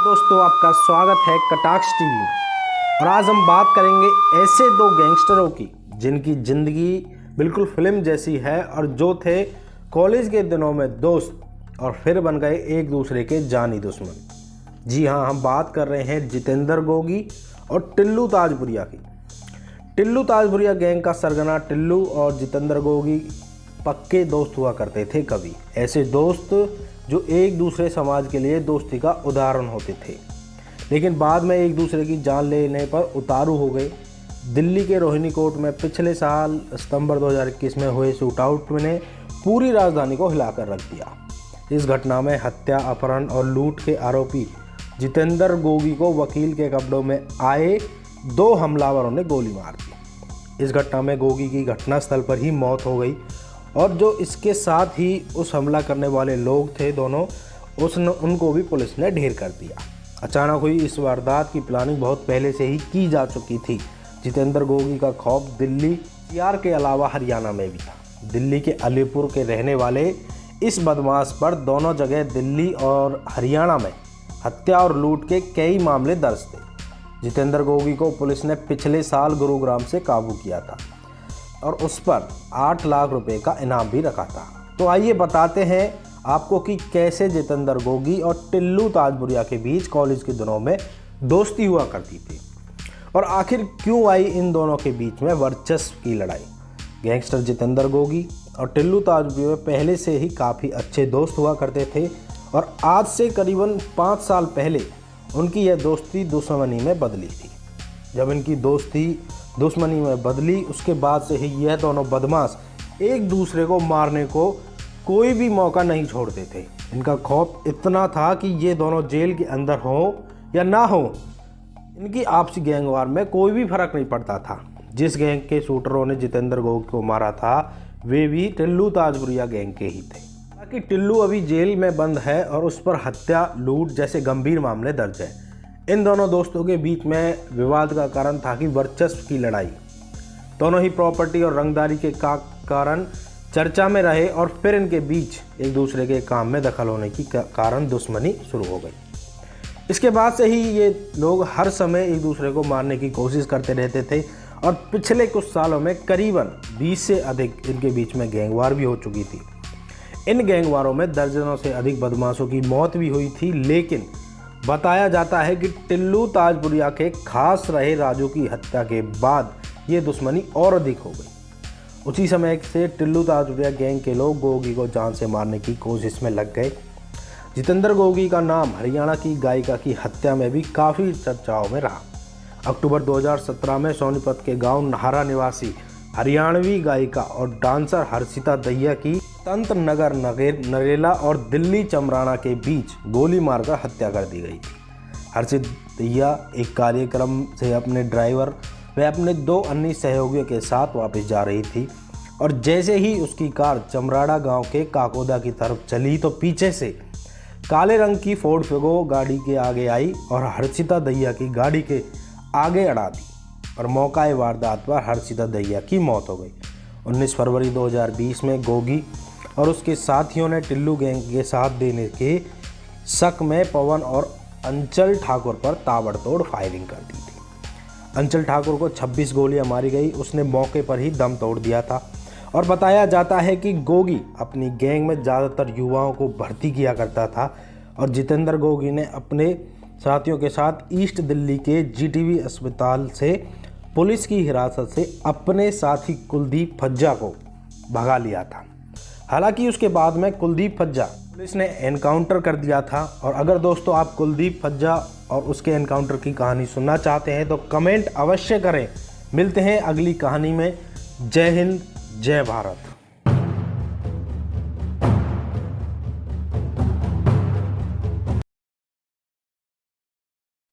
दोस्तों, आपका स्वागत है कटाक्ष टीवी में। और आज हम बात करेंगे ऐसे दो गैंगस्टरों की जिनकी ज़िंदगी बिल्कुल फिल्म जैसी है और जो थे कॉलेज के दिनों में दोस्त और फिर बन गए एक दूसरे के जानी दुश्मन। जी हाँ, हम बात कर रहे हैं जितेंद्र गोगी और टिल्लू ताजपुरिया की। टिल्लू ताजपुरिया गैंग का सरगना टिल्लू और जितेंद्र गोगी पक्के दोस्त हुआ करते थे। कभी ऐसे दोस्त जो एक दूसरे समाज के लिए दोस्ती का उदाहरण होते थे, लेकिन बाद में एक दूसरे की जान लेने पर उतारू हो गए। दिल्ली के रोहिणी कोर्ट में पिछले साल सितंबर 2021 में हुए शूटआउट ने पूरी राजधानी को हिलाकर रख दिया। इस घटना में हत्या, अपहरण और लूट के आरोपी जितेंद्र गोगी को वकील के कपड़ों में आए दो हमलावरों ने गोली मार दी। इस घटना में गोगी की घटनास्थल पर ही मौत हो गई और जो इसके साथ ही उस हमला करने वाले लोग थे दोनों, उनको भी पुलिस ने ढेर कर दिया। अचानक हुई इस वारदात की प्लानिंग बहुत पहले से ही की जा चुकी थी। जितेंद्र गोगी का खौफ दिल्ली NCR के अलावा हरियाणा में भी था। दिल्ली के अलीपुर के रहने वाले इस बदमाश पर दोनों जगह दिल्ली और हरियाणा में हत्या और लूट के कई मामले दर्ज थे। जितेंद्र गोगी को पुलिस ने पिछले साल गुरुग्राम से काबू किया था और उस पर 8 लाख रुपए का इनाम भी रखा था। तो आइए बताते हैं आपको कि कैसे जितेंद्र गोगी और टिल्लू ताजपुरिया के बीच कॉलेज के दिनों में दोस्ती हुआ करती थी और आखिर क्यों आई इन दोनों के बीच में वर्चस्व की लड़ाई। गैंगस्टर जितेंद्र गोगी और टिल्लू ताजपुरिया पहले से ही काफ़ी अच्छे दोस्त हुआ करते थे और आज से करीबन 5 साल पहले उनकी यह दोस्ती दुश्मनी में बदली थी। जब इनकी दोस्ती दुश्मनी में बदली, उसके बाद से ही यह दोनों बदमाश एक दूसरे को मारने को कोई भी मौका नहीं छोड़ते थे। इनका खौफ इतना था कि ये दोनों जेल के अंदर हो या ना हो, इनकी आपसी गैंगवार में कोई भी फर्क नहीं पड़ता था। जिस गैंग के शूटरों ने जितेंद्र गोगी को मारा था वे भी टिल्लू ताजपुरिया गैंग के ही थे। हालांकि टिल्लू अभी जेल में बंद है और उस पर हत्या, लूट जैसे गंभीर मामले दर्ज है। इन दोनों दोस्तों के बीच में विवाद का कारण था कि वर्चस्व की लड़ाई। दोनों ही प्रॉपर्टी और रंगदारी के कारण चर्चा में रहे और फिर इनके बीच एक दूसरे के काम में दखल होने की कारण दुश्मनी शुरू हो गई। इसके बाद से ही ये लोग हर समय एक दूसरे को मारने की कोशिश करते रहते थे और पिछले कुछ सालों में करीबन 20 से अधिक इनके बीच में गैंगवार भी हो चुकी थी। इन गैंगवारों में दर्जनों से अधिक बदमाशों की मौत भी हुई थी, लेकिन बताया जाता है कि टिल्लू ताजपुरिया के खास रहे राजू की हत्या के बाद ये दुश्मनी और अधिक हो गई। उसी समय से टिल्लू ताजपुरिया गैंग के लोग गोगी को जान से मारने की कोशिश में लग गए। जितेंद्र गोगी का नाम हरियाणा की गायिका की हत्या में भी काफ़ी चर्चाओं में रहा। अक्टूबर 2017 में सोनीपत के गांव नाहरा निवासी हरियाणवी गायिका और डांसर हर्षिता दहिया की तंत्र नगर नरेला और दिल्ली चमराना के बीच गोली मारकर हत्या कर दी गई। हर्षिता दहिया एक कार्यक्रम से अपने ड्राइवर व अपने 2 अन्य सहयोगियों के साथ वापस जा रही थी और जैसे ही उसकी कार चमराड़ा गांव के काकोदा की तरफ चली तो पीछे से काले रंग की फोर्ड फिगो गाड़ी के आगे आई और हर्षिता दहिया की गाड़ी के आगे अड़ा दी और मौका वारदात पर हर्षिता दहिया की मौत हो गई। 19 फरवरी 2020 में गोगी और उसके साथियों ने टिल्लू गैंग के साथ देने के शक में पवन और अंचल ठाकुर पर ताबड़तोड़ फायरिंग कर दी थी। अंचल ठाकुर को 26 गोलियां मारी गई। उसने मौके पर ही दम तोड़ दिया था और बताया जाता है कि गोगी अपनी गैंग में ज़्यादातर युवाओं को भर्ती किया करता था और जितेंद्र गोगी ने अपने साथियों के साथ ईस्ट दिल्ली के GTV अस्पताल से पुलिस की हिरासत से अपने साथी कुलदीप फज्जा को भगा लिया था। हालांकि उसके बाद में कुलदीप फज्जा पुलिस ने एनकाउंटर कर दिया था। और अगर दोस्तों आप कुलदीप फज्जा और उसके एनकाउंटर की कहानी सुनना चाहते हैं तो कमेंट अवश्य करें। मिलते हैं अगली कहानी में। जय हिंद, जय भारत।